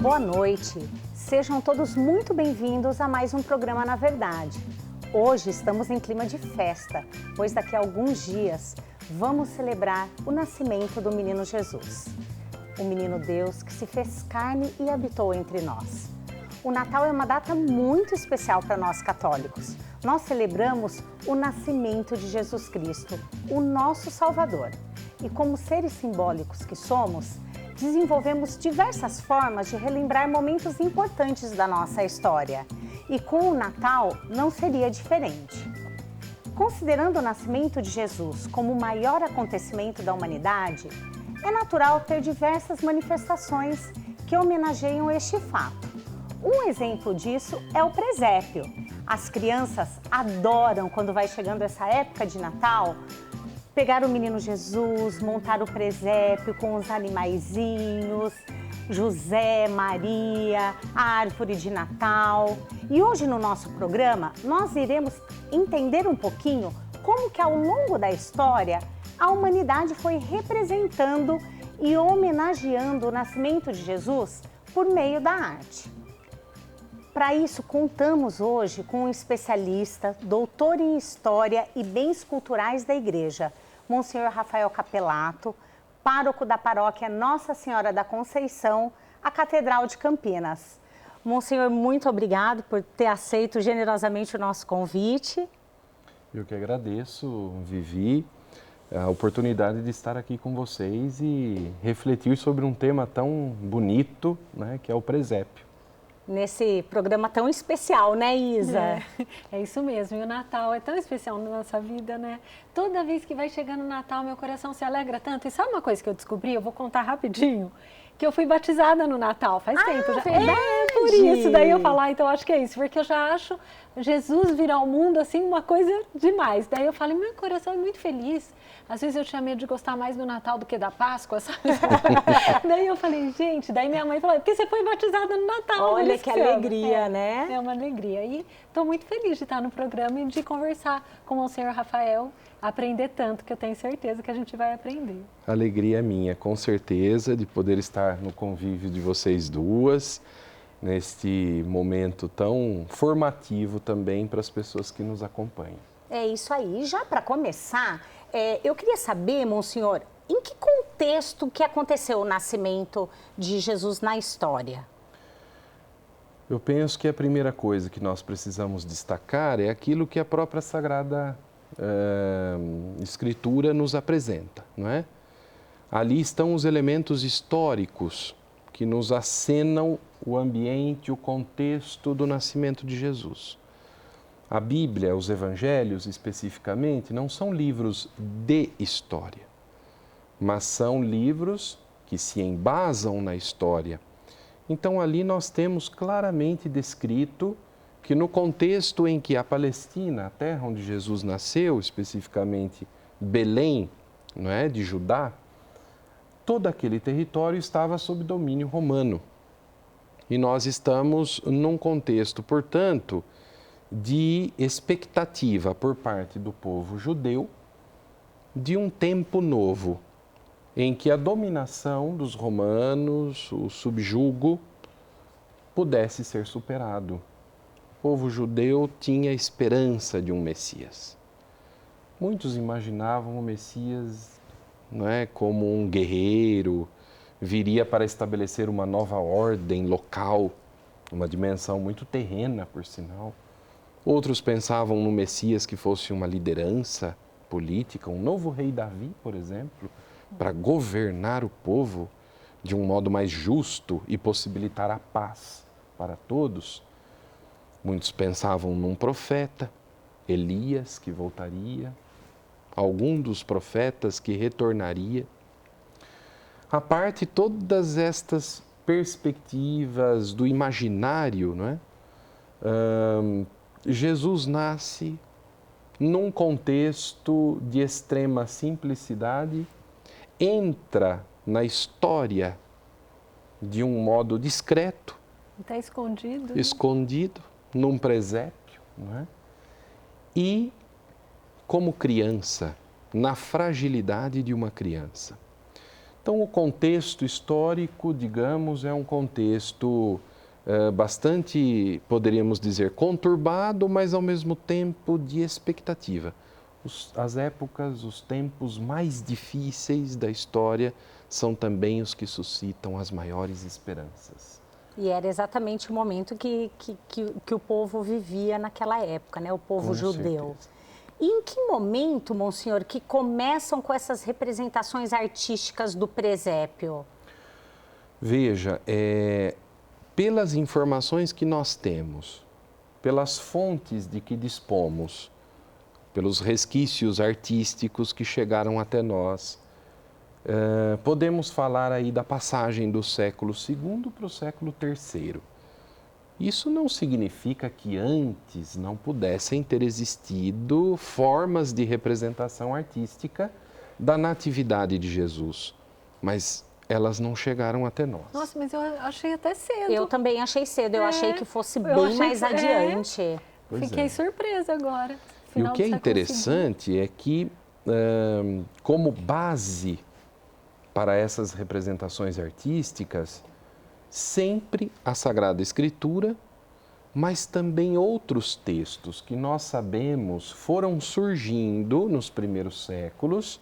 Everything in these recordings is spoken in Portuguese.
Boa noite. Sejam todos muito bem-vindos a mais um programa Na Verdade. Hoje estamos em clima de festa, pois daqui a alguns dias vamos celebrar o nascimento do menino Jesus. O menino Deus que se fez carne e habitou entre nós. O Natal é uma data muito especial para nós católicos. Nós celebramos o nascimento de Jesus Cristo, o nosso Salvador. E como seres simbólicos que somos, desenvolvemos diversas formas de relembrar momentos importantes da nossa história. E com o Natal não seria diferente. Considerando o nascimento de Jesus como o maior acontecimento da humanidade, é natural ter diversas manifestações que homenageiam este fato. Um exemplo disso é o presépio. As crianças adoram quando vai chegando essa época de Natal, pegar o menino Jesus, montar o presépio com os animaizinhos, José, Maria, a árvore de Natal. E hoje no nosso programa nós iremos entender um pouquinho como que ao longo da história a humanidade foi representando e homenageando o nascimento de Jesus por meio da arte. Para isso, contamos hoje com um especialista, doutor em História e Bens Culturais da Igreja, Monsenhor Rafael Capelato, pároco da paróquia Nossa Senhora da Conceição, a Catedral de Campinas. Monsenhor, muito obrigado por ter aceito generosamente o nosso convite. Eu que agradeço, Vivi, a oportunidade de estar aqui com vocês e refletir sobre um tema tão bonito, né, que é o presépio. Nesse programa tão especial, né, Isa? É isso mesmo, e o Natal é tão especial na nossa vida, né? Toda vez que vai chegando o Natal, meu coração se alegra tanto. E sabe uma coisa que eu descobri? Eu vou contar rapidinho. Que eu fui batizada no Natal, faz tempo já. Verdade. É, por isso, daí eu falo, então acho que é isso, porque eu já acho Jesus vir ao mundo, assim, uma coisa demais. Daí eu falo, meu coração é muito feliz. Às vezes eu tinha medo de gostar mais do Natal do que da Páscoa, sabe? Daí eu falei, gente, daí minha mãe falou, porque você foi batizada no Natal. Olha que alegria, né? É uma alegria. E estou muito feliz de estar no programa e de conversar com o senhor Rafael, aprender tanto, que eu tenho certeza que a gente vai aprender. A alegria é minha, com certeza, de poder estar no convívio de vocês duas, neste momento tão formativo também para as pessoas que nos acompanham. É isso aí. Já para começar, eu queria saber, Monsenhor, em que contexto que aconteceu o nascimento de Jesus na história? Eu penso que a primeira coisa que nós precisamos destacar é aquilo que a própria Sagrada Escritura nos apresenta, não é? Ali estão os elementos históricos que nos acenam o ambiente, o contexto do nascimento de Jesus. A Bíblia, os Evangelhos especificamente, não são livros de história, mas são livros que se embasam na história. Então ali nós temos claramente descrito que no contexto em que a Palestina, a terra onde Jesus nasceu, especificamente Belém, não é, de Judá, todo aquele território estava sob domínio romano. E nós estamos num contexto, portanto, de expectativa por parte do povo judeu de um tempo novo, em que a dominação dos romanos, o subjugo, pudesse ser superado. O povo judeu tinha esperança de um Messias. Muitos imaginavam o Messias, não é, como um guerreiro, viria para estabelecer uma nova ordem local, uma dimensão muito terrena, por sinal. Outros pensavam no Messias que fosse uma liderança política, um novo rei Davi, por exemplo, para governar o povo de um modo mais justo e possibilitar a paz para todos. Muitos pensavam num profeta, Elias, que voltaria, algum dos profetas que retornaria. A parte todas estas perspectivas do imaginário, não é? Jesus nasce num contexto de extrema simplicidade, entra na história de um modo discreto. Está escondido. Escondido, num presépio, não é? E como criança, na fragilidade de uma criança. Então, o contexto histórico, digamos, é um contexto bastante, poderíamos dizer, conturbado, mas ao mesmo tempo de expectativa. As épocas, os tempos mais difíceis da história são também os que suscitam as maiores esperanças. E era exatamente o momento que o povo vivia naquela época, né? O povo Com judeu. certeza. E em que momento, Monsenhor, que começam com essas representações artísticas do presépio? Veja, pelas informações que nós temos, pelas fontes de que dispomos, pelos resquícios artísticos que chegaram até nós, podemos falar aí da passagem do século II para o século III. Isso não significa que antes não pudessem ter existido formas de representação artística da natividade de Jesus, mas elas não chegaram até nós. Nossa, mas eu achei até cedo. Eu também achei cedo, eu achei que fosse bem mais adiante. Fiquei surpresa agora. E o que é interessante é que, como base para essas representações artísticas, sempre a Sagrada Escritura, mas também outros textos que nós sabemos foram surgindo nos primeiros séculos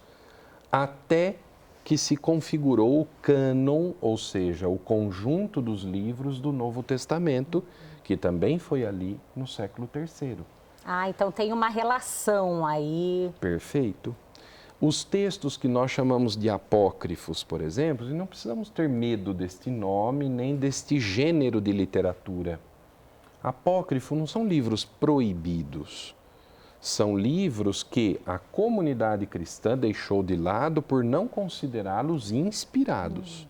até que se configurou o cânon, ou seja, o conjunto dos livros do Novo Testamento, que também foi ali no século III. Ah, então tem uma relação aí. Perfeito. Os textos que nós chamamos de apócrifos, por exemplo, e não precisamos ter medo deste nome nem deste gênero de literatura. Apócrifo não são livros proibidos. São livros que a comunidade cristã deixou de lado por não considerá-los inspirados.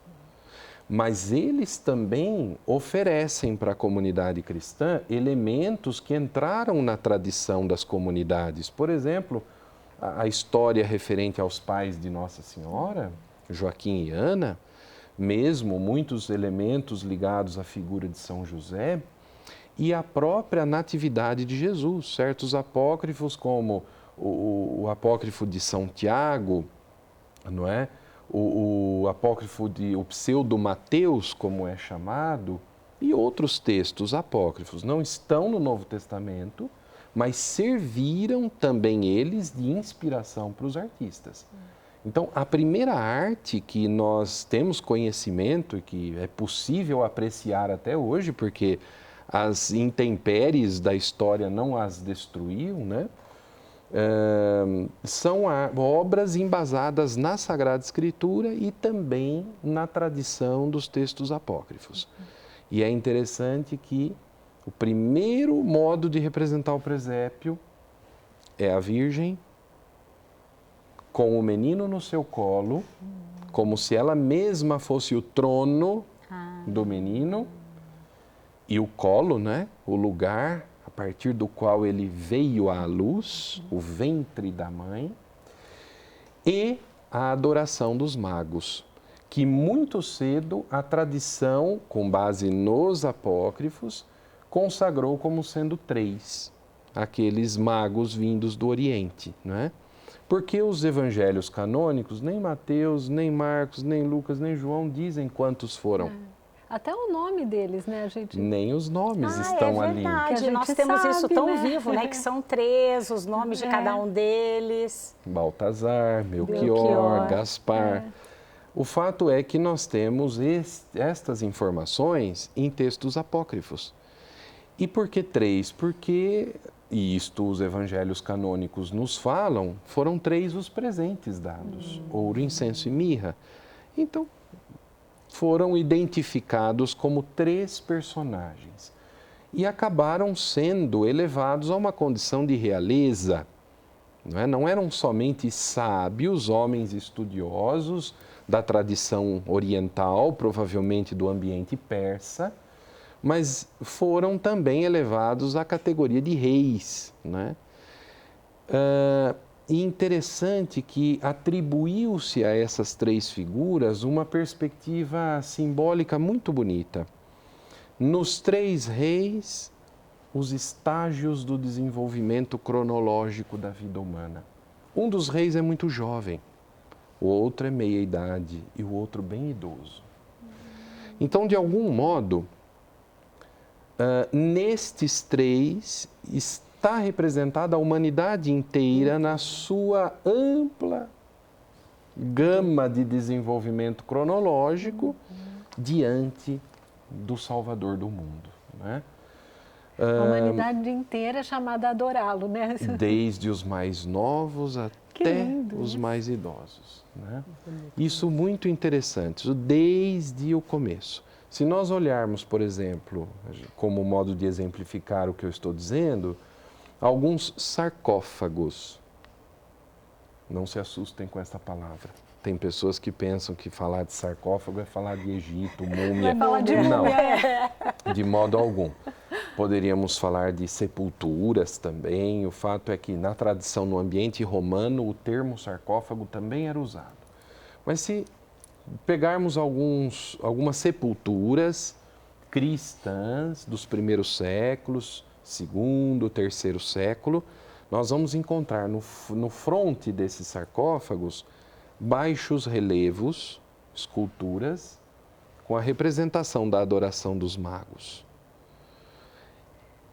Mas eles também oferecem para a comunidade cristã elementos que entraram na tradição das comunidades. Por exemplo, a história referente aos pais de Nossa Senhora, Joaquim e Ana, mesmo muitos elementos ligados à figura de São José, e a própria natividade de Jesus. Certos apócrifos, como o apócrifo de São Tiago, não é? O apócrifo o pseudo-Mateus, como é chamado, e outros textos apócrifos não estão no Novo Testamento, mas serviram também eles de inspiração para os artistas. Então, a primeira arte que nós temos conhecimento e que é possível apreciar até hoje, porque as intempéries da história não as destruíam, né? São obras embasadas na Sagrada Escritura e também na tradição dos textos apócrifos. E é interessante que o primeiro modo de representar o presépio é a Virgem com o menino no seu colo, como se ela mesma fosse o trono do menino, e o colo, né? O lugar a partir do qual ele veio à luz, o ventre da mãe, e a adoração dos magos, que muito cedo a tradição, com base nos apócrifos, consagrou como sendo 3, aqueles magos vindos do Oriente, não é? Porque os evangelhos canônicos, nem Mateus, nem Marcos, nem Lucas, nem João dizem quantos foram. Até o nome deles, né, gente? Nem os nomes estão ali. É verdade, nós temos isso tão vivo, né? Que são 3, os nomes de cada um deles. Baltazar, Melquior, Gaspar. O fato é que nós temos estas informações em textos apócrifos. E por que 3? Porque, e isto os evangelhos canônicos nos falam, foram 3 os presentes dados, ouro, incenso e mirra. Então, foram identificados como 3 personagens e acabaram sendo elevados a uma condição de realeza. Não eram somente sábios, homens estudiosos da tradição oriental, provavelmente do ambiente persa, mas foram também elevados à categoria de reis, né? E interessante que atribuiu-se a essas 3 figuras uma perspectiva simbólica muito bonita. Nos 3 reis, os estágios do desenvolvimento cronológico da vida humana. Um dos reis é muito jovem, o outro é meia-idade e o outro bem idoso. Então, de algum modo, nestes três está representada a humanidade inteira na sua ampla gama de desenvolvimento cronológico diante do Salvador do mundo, né? A humanidade inteira é chamada a adorá-lo, né? Desde os mais novos até os mais idosos, né? Isso muito interessante, desde o começo. Se nós olharmos, por exemplo, como modo de exemplificar o que eu estou dizendo, alguns sarcófagos. Não se assustem com essa palavra. Tem pessoas que pensam que falar de sarcófago é falar de Egito, múmia. Vai falar de múmia. Não, de modo algum. Poderíamos falar de sepulturas também. O fato é que na tradição, no ambiente romano, o termo sarcófago também era usado. Mas se pegarmos algumas sepulturas cristãs dos primeiros séculos, segundo, terceiro século, nós vamos encontrar no fronte desses sarcófagos baixos relevos, esculturas, com a representação da adoração dos magos.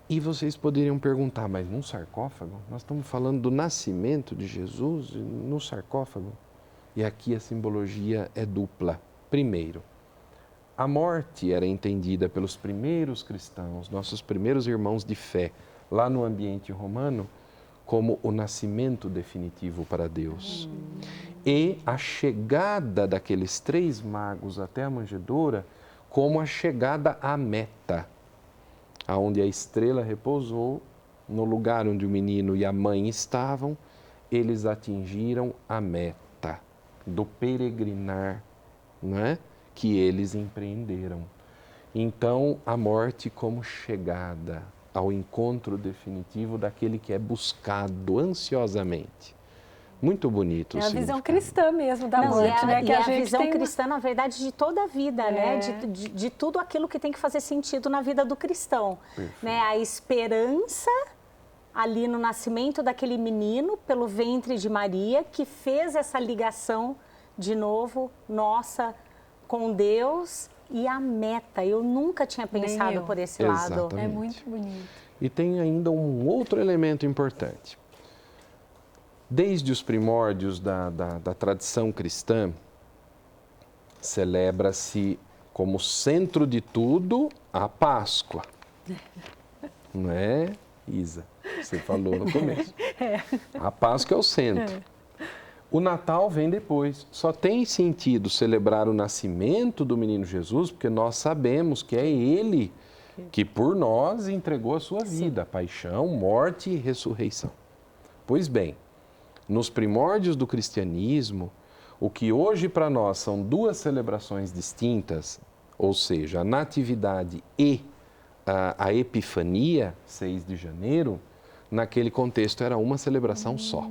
E vocês poderiam perguntar, mas num sarcófago? Nós estamos falando do nascimento de Jesus no sarcófago? E aqui a simbologia é dupla. Primeiro, a morte era entendida pelos primeiros cristãos, nossos primeiros irmãos de fé, lá no ambiente romano, como o nascimento definitivo para Deus. E a chegada daqueles três magos até a manjedoura como a chegada à meta, aonde a estrela repousou, no lugar onde o menino e a mãe estavam, eles atingiram a meta do peregrinar, não é? Que eles empreenderam. Então, a morte como chegada ao encontro definitivo daquele que é buscado ansiosamente. Muito bonito. É a visão cristã mesmo da morte, né? Que a visão cristã, na verdade, de toda a vida, né? De tudo aquilo que tem que fazer sentido na vida do cristão. Né? A esperança ali no nascimento daquele menino pelo ventre de Maria, que fez essa ligação de novo, nossa, com Deus. E a meta, eu nunca tinha pensado por esse lado. É muito bonito. E tem ainda um outro elemento importante. Desde os primórdios da tradição cristã, celebra-se como centro de tudo a Páscoa. Não é, Isa? Você falou no começo. A Páscoa é o centro. O Natal vem depois. Só tem sentido celebrar o nascimento do menino Jesus, porque nós sabemos que é Ele que por nós entregou a sua vida, paixão, morte e ressurreição. Pois bem, nos primórdios do cristianismo, o que hoje para nós são duas celebrações distintas, ou seja, a Natividade e a Epifania, 6 de janeiro, naquele contexto era uma celebração só.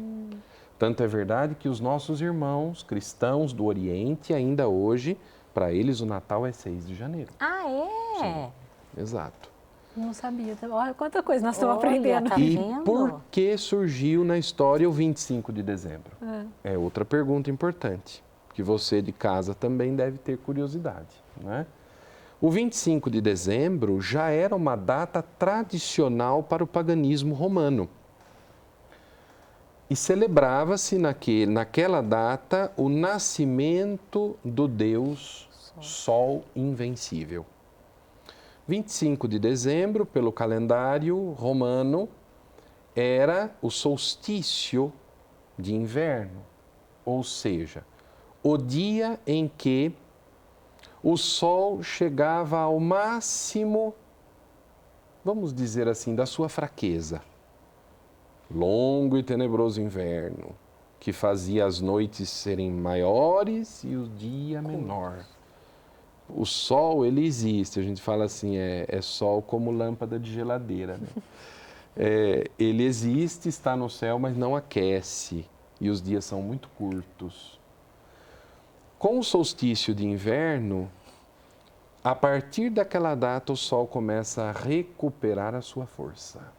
Tanto é verdade que os nossos irmãos cristãos do Oriente, ainda hoje, para eles o Natal é 6 de janeiro. Ah, é? Sim, exato. Não sabia. Olha quanta coisa nós estamos aprendendo. Tá e vendo? por que surgiu na história o 25 de dezembro? É outra pergunta importante, que você de casa também deve ter curiosidade, né? O 25 de dezembro já era uma data tradicional para o paganismo romano. E celebrava-se naquela data o nascimento do Deus Sol Invencível. 25 de dezembro, pelo calendário romano, era o solstício de inverno, ou seja, o dia em que o Sol chegava ao máximo, vamos dizer assim, da sua fraqueza. Longo e tenebroso inverno, que fazia as noites serem maiores e o dia menor. O sol, ele existe, a gente fala assim, é sol como lâmpada de geladeira, né? Ele existe, está no céu, mas não aquece, e os dias são muito curtos. Com o solstício de inverno, a partir daquela data, o sol começa a recuperar a sua força.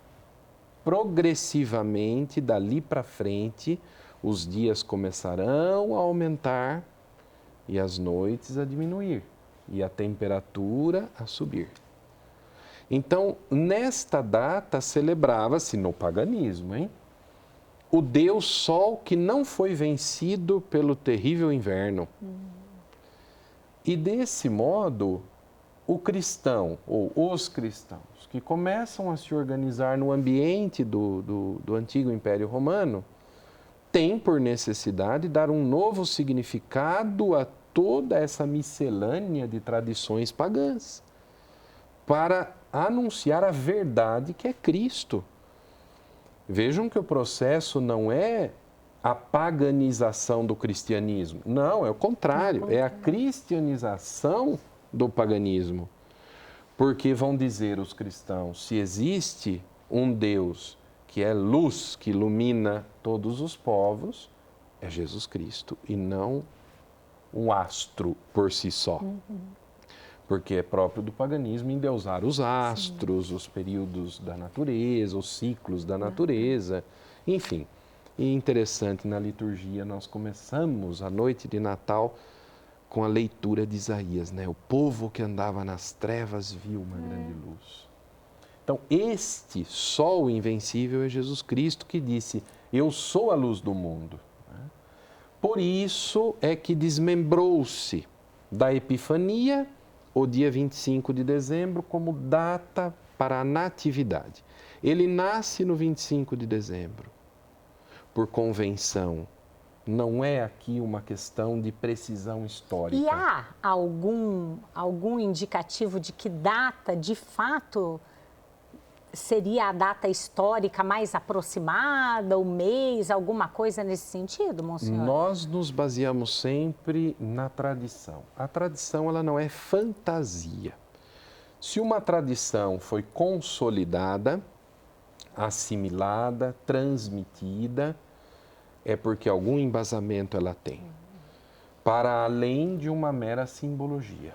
Progressivamente, dali para frente, os dias começarão a aumentar e as noites a diminuir e a temperatura a subir. Então, nesta data celebrava-se no paganismo, hein? O Deus Sol que não foi vencido pelo terrível inverno. E desse modo, o cristão, ou os cristãos, que começam a se organizar no ambiente do antigo Império Romano, têm por necessidade dar um novo significado a toda essa miscelânea de tradições pagãs, para anunciar a verdade que é Cristo. Vejam que o processo não é a paganização do cristianismo. Não, é o contrário, é a cristianização do paganismo. Porque vão dizer os cristãos, se existe um Deus que é luz, que ilumina todos os povos, é Jesus Cristo e não um astro por si só. Porque é próprio do paganismo endeusar os astros, os períodos da natureza, os ciclos da natureza, enfim. E interessante, na liturgia nós começamos a noite de Natal com a leitura de Isaías, né? O povo que andava nas trevas viu uma grande luz. Então, este sol invencível é Jesus Cristo que disse, eu sou a luz do mundo. Por isso é que desmembrou-se da Epifania o dia 25 de dezembro como data para a natividade. Ele nasce no 25 de dezembro, por convenção. Não é aqui uma questão de precisão histórica. E há algum indicativo de que data, de fato, seria a data histórica mais aproximada, o mês, alguma coisa nesse sentido, Monsenhor? Nós nos baseamos sempre na tradição. A tradição, ela não é fantasia. Se uma tradição foi consolidada, assimilada, transmitida, é porque algum embasamento ela tem, para além de uma mera simbologia,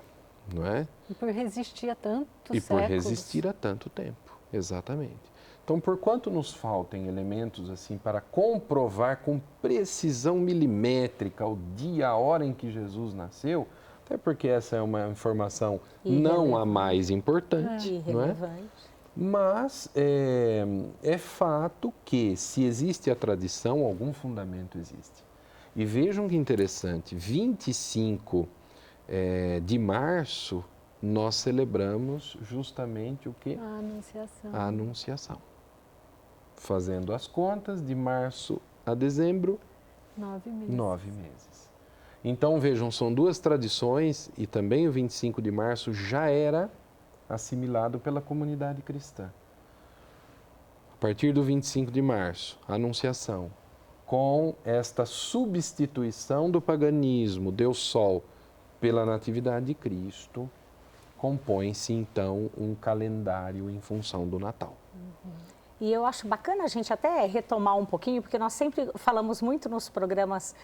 não é? E por resistir a tantos séculos. E por resistir a tanto tempo, exatamente. Então, por quanto nos faltem elementos assim para comprovar com precisão milimétrica o dia, a hora em que Jesus nasceu, até porque essa é uma informação não a mais importante, não é? Mas é fato que, se existe a tradição, algum fundamento existe. E vejam que interessante, 25 de março, nós celebramos justamente o quê? A Anunciação. A Anunciação. Fazendo as contas, de março a dezembro, 9 meses. 9 meses. Então, vejam, são duas tradições e também o 25 de março já era assimilado pela comunidade cristã. A partir do 25 de março, a Anunciação, com esta substituição do paganismo, Deus Sol, pela Natividade de Cristo, compõe-se então um calendário em função do Natal. E eu acho bacana a gente até retomar um pouquinho, porque nós sempre falamos muito nos programas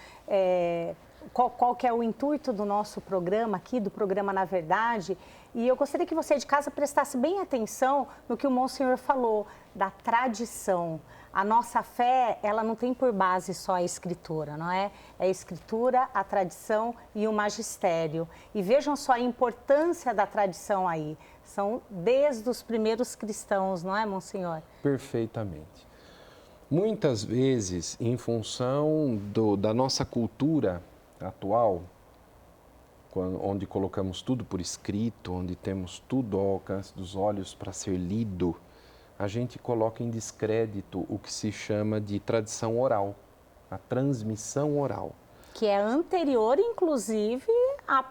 qual que é o intuito do nosso programa aqui, do programa Na Verdade. E eu gostaria que você de casa prestasse bem atenção no que o Monsenhor falou, da tradição. A nossa fé, ela não tem por base só a Escritura, não é? É a Escritura, a tradição e o magistério. E vejam só a importância da tradição aí. São desde os primeiros cristãos, não é, Monsenhor? Perfeitamente. Muitas vezes, em função da nossa cultura atual, onde colocamos tudo por escrito, onde temos tudo ao alcance dos olhos para ser lido, a gente coloca em descrédito o que se chama de tradição oral, a transmissão oral. Que é anterior, inclusive, à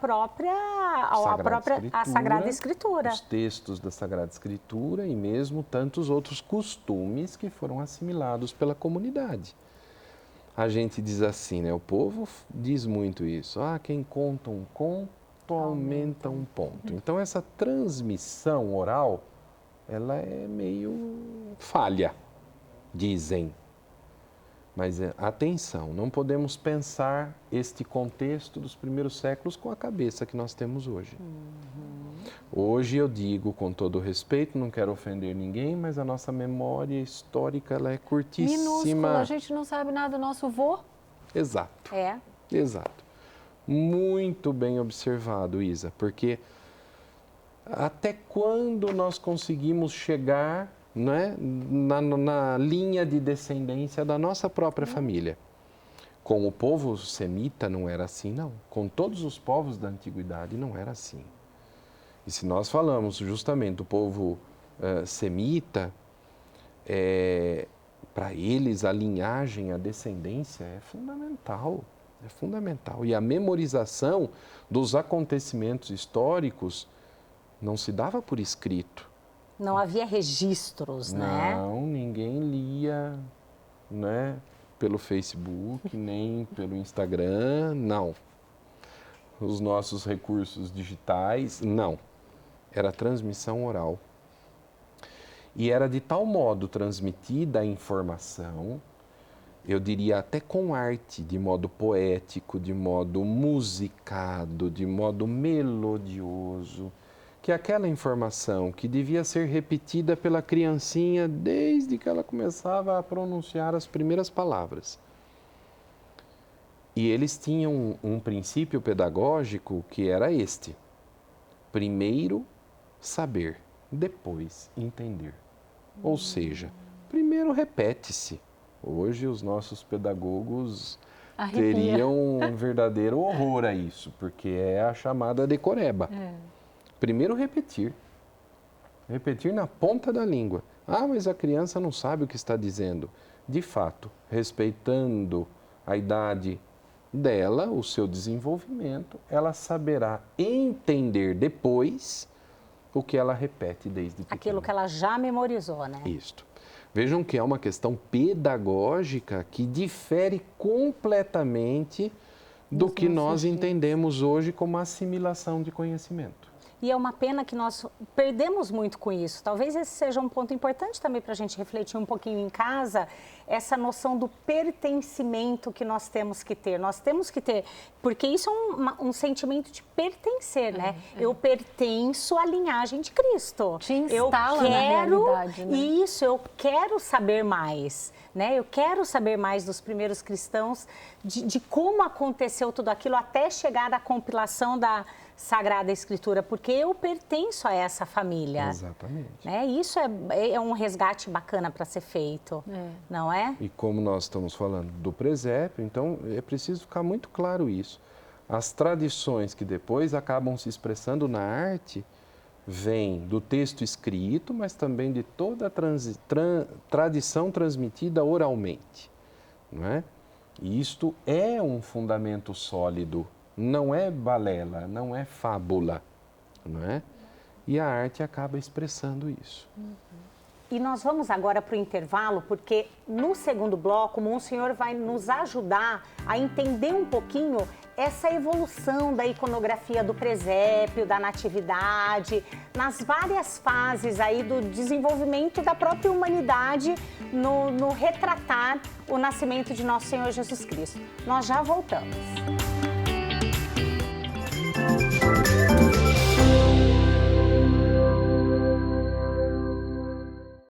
Sagrada Escritura. Os textos da Sagrada Escritura e mesmo tantos outros costumes que foram assimilados pela comunidade. A gente diz assim, né? O povo diz muito isso. Quem conta um conto aumenta um ponto. Então, essa transmissão oral, ela é meio falha, dizem. Mas atenção, não podemos pensar este contexto dos primeiros séculos com a cabeça que nós temos hoje. Hoje eu digo com todo respeito, não quero ofender ninguém, mas a nossa memória histórica ela é curtíssima. Minúscula, a gente não sabe nada do nosso vô. Exato. É. Exato. Muito bem observado, Isa, porque até quando nós conseguimos chegar, né, na linha de descendência da nossa própria família? Com o povo semita não era assim, não. Com todos os povos da antiguidade não era assim. E se nós falamos justamente do povo semita, para eles a linhagem, a descendência é fundamental. É fundamental. E a memorização dos acontecimentos históricos não se dava por escrito. Não havia registros, né? Não, ninguém lia, né, pelo Facebook, nem pelo Instagram, não. Os nossos recursos digitais, não. Era transmissão oral. E era de tal modo transmitida a informação, eu diria até com arte, de modo poético, de modo musicado, de modo melodioso, que aquela informação que devia ser repetida pela criancinha desde que ela começava a pronunciar as primeiras palavras. E eles tinham um princípio pedagógico que era este: primeiro saber, depois entender. Ou seja, primeiro repete-se. Hoje os nossos pedagogos teriam um verdadeiro horror a isso, porque é a chamada decoreba. Primeiro repetir. Repetir na ponta da língua. Ah, mas a criança não sabe o que está dizendo. De fato, respeitando a idade dela, o seu desenvolvimento, ela saberá entender depois o que ela repete desde pequena. Aquilo que ela já memorizou, né? Isto. Vejam que é uma questão pedagógica que difere completamente do que nós entendemos hoje como assimilação de conhecimento. E é uma pena que nós perdemos muito com isso. Talvez esse seja um ponto importante também para a gente refletir um pouquinho em casa, essa noção do pertencimento que nós temos que ter. Nós temos que ter, porque isso é um sentimento de pertencer, né? Eu pertenço à linhagem de Cristo. Te instala na realidade, né? Isso, eu quero saber mais, né? Eu quero saber mais dos primeiros cristãos, de como aconteceu tudo aquilo até chegar à compilação da Sagrada Escritura, porque eu pertenço a essa família. Exatamente. Né? Isso é um resgate bacana para ser feito, não é? E como nós estamos falando do presépio, então é preciso ficar muito claro isso. As tradições que depois acabam se expressando na arte vêm do texto escrito, mas também de toda a tradição transmitida oralmente, não é? E isto é um fundamento sólido. Não é balela, não é fábula, não é? E a arte acaba expressando isso. E nós vamos agora para o intervalo, porque no segundo bloco, o Monsenhor vai nos ajudar a entender um pouquinho essa evolução da iconografia do presépio, da natividade, nas várias fases aí do desenvolvimento da própria humanidade no retratar o nascimento de nosso Senhor Jesus Cristo. Nós já voltamos.